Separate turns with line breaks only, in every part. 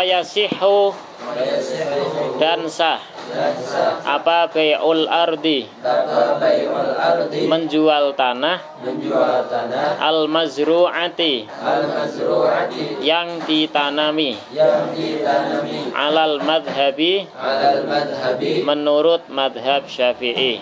Wayasihu dan sah apa bai'ul ardi menjual tanah al mazru'ati yang ditanami alal madhabi menurut madhab Syafi'i.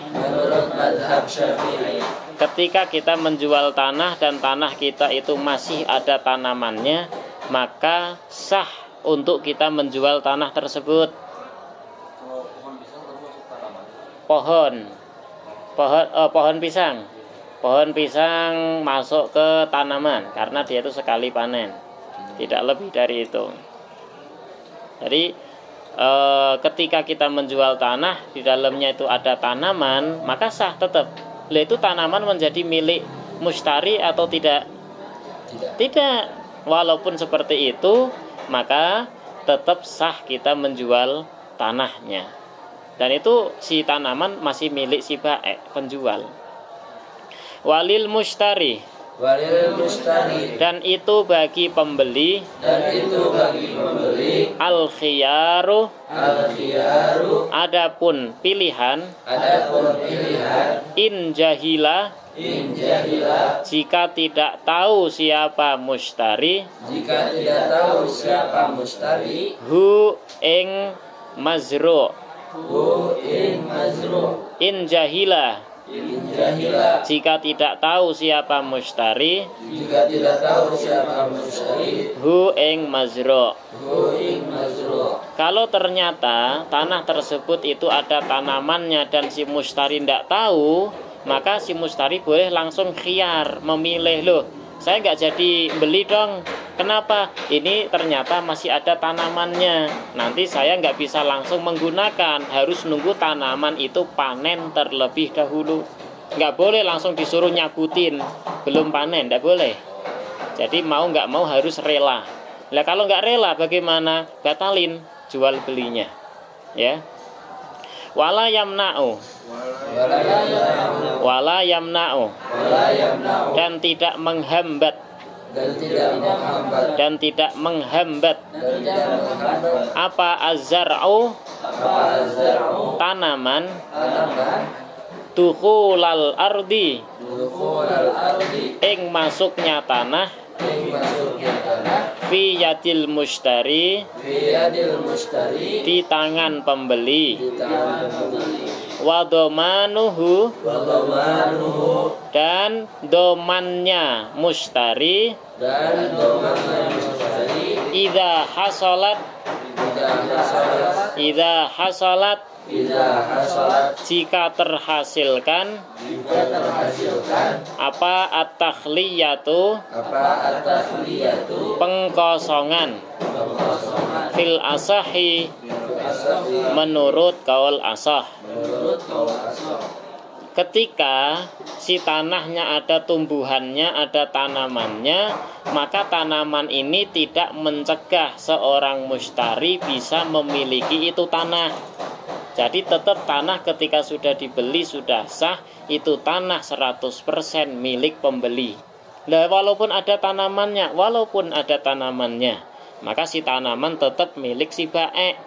Ketika kita menjual tanah dan tanah kita itu masih ada tanamannya, maka sah untuk kita menjual tanah tersebut. Pohon pisang masuk ke tanaman karena dia itu sekali panen, tidak lebih dari itu. Jadi ketika kita menjual tanah di dalamnya itu ada tanaman, maka sah tetap. Itu tanaman menjadi milik mustari atau tidak? Tidak. Walaupun seperti itu, maka tetap sah kita menjual tanahnya. Dan itu si tanaman masih milik si baik, penjual. Walil mustari. Dan itu bagi pembeli. Al khiyaru. Adapun pilihan. In jahila. Jika tidak tahu siapa mustari. Hu ing mazru. In jahila. Jika tidak tahu siapa mustari. Hu ing mazru. Kalau ternyata tanah tersebut itu ada tanamannya dan si mustari tidak tahu, maka si mustari boleh langsung khiyar, memilih. Loh, saya nggak jadi beli dong. Kenapa? Ini ternyata masih ada tanamannya. Nanti saya nggak bisa langsung menggunakan, harus nunggu tanaman itu panen terlebih dahulu. Nggak boleh langsung disuruh nyabutin belum panen, nggak boleh. Jadi mau nggak mau harus rela. Nah kalau nggak rela bagaimana? Batalin jual belinya, ya. Wala yamna'u. Dan tidak menghambat. Apa az-zar'u? Tanaman. Dukhulal ardi. Ing masuknya tanah. Fi yadil mustari. Di tangan pembeli. Wa domanuhu. Dan domannya mustari. Idza hasalat. Jika terhasilkan. Apa at-takhliyatu. Pengkosongan. Fil asahi. Menurut kaul asah. Ketika si tanahnya ada tumbuhannya, ada tanamannya, maka tanaman ini tidak mencegah seorang mustari bisa memiliki itu tanah. Jadi tetap tanah ketika sudah dibeli sudah sah, itu tanah 100% milik pembeli. Nah, walaupun ada tanamannya, maka si tanaman tetap milik si baik,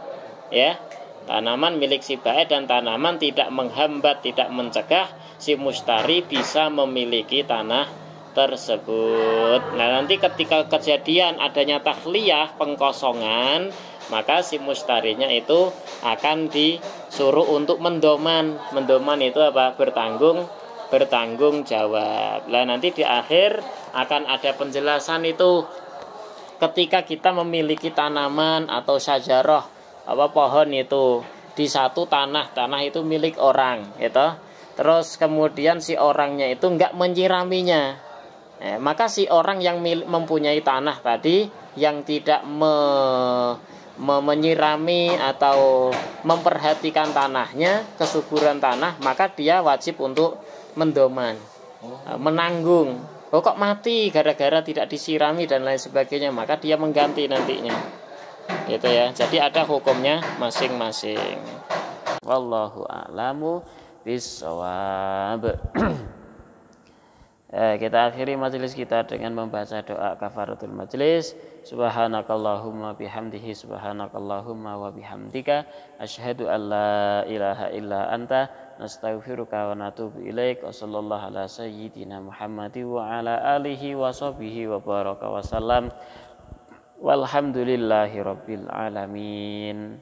ya. Tanaman milik si baik dan tanaman tidak menghambat, tidak mencegah si mustari bisa memiliki tanah tersebut. Nah, nanti ketika kejadian adanya takhliyah, pengkosongan, maka si mustarinya itu akan disuruh untuk mendoman. Mendoman itu apa? Bertanggung jawab. Nah, nanti di akhir akan ada penjelasan itu. Ketika kita memiliki tanaman atau syajarah, pohon itu di satu tanah itu milik orang, gitu. Terus kemudian si orangnya itu enggak menyiraminya. Maka si orang yang mempunyai tanah tadi yang tidak menyirami atau memperhatikan tanahnya, kesuburan tanah, maka dia wajib untuk mendoman, menanggung. Kok mati gara-gara tidak disirami dan lain sebagainya, maka dia mengganti nantinya. Gitu ya. Jadi ada hukumnya masing-masing. Wallahu a'lamu bishawab. Kita akhiri majelis kita dengan membaca doa kafaratul majelis. Subhanakallahumma bihamdihi subhanakallahumma wa bihamdika asyhadu an la ilaha illa anta nastaghfiruka wa natubu ilaik. Wa sallallahu ala sayyidina Muhammadin wa ala alihi wa sahbihi wa baraka wa sallam. Walhamdulillahi rabbil alamin.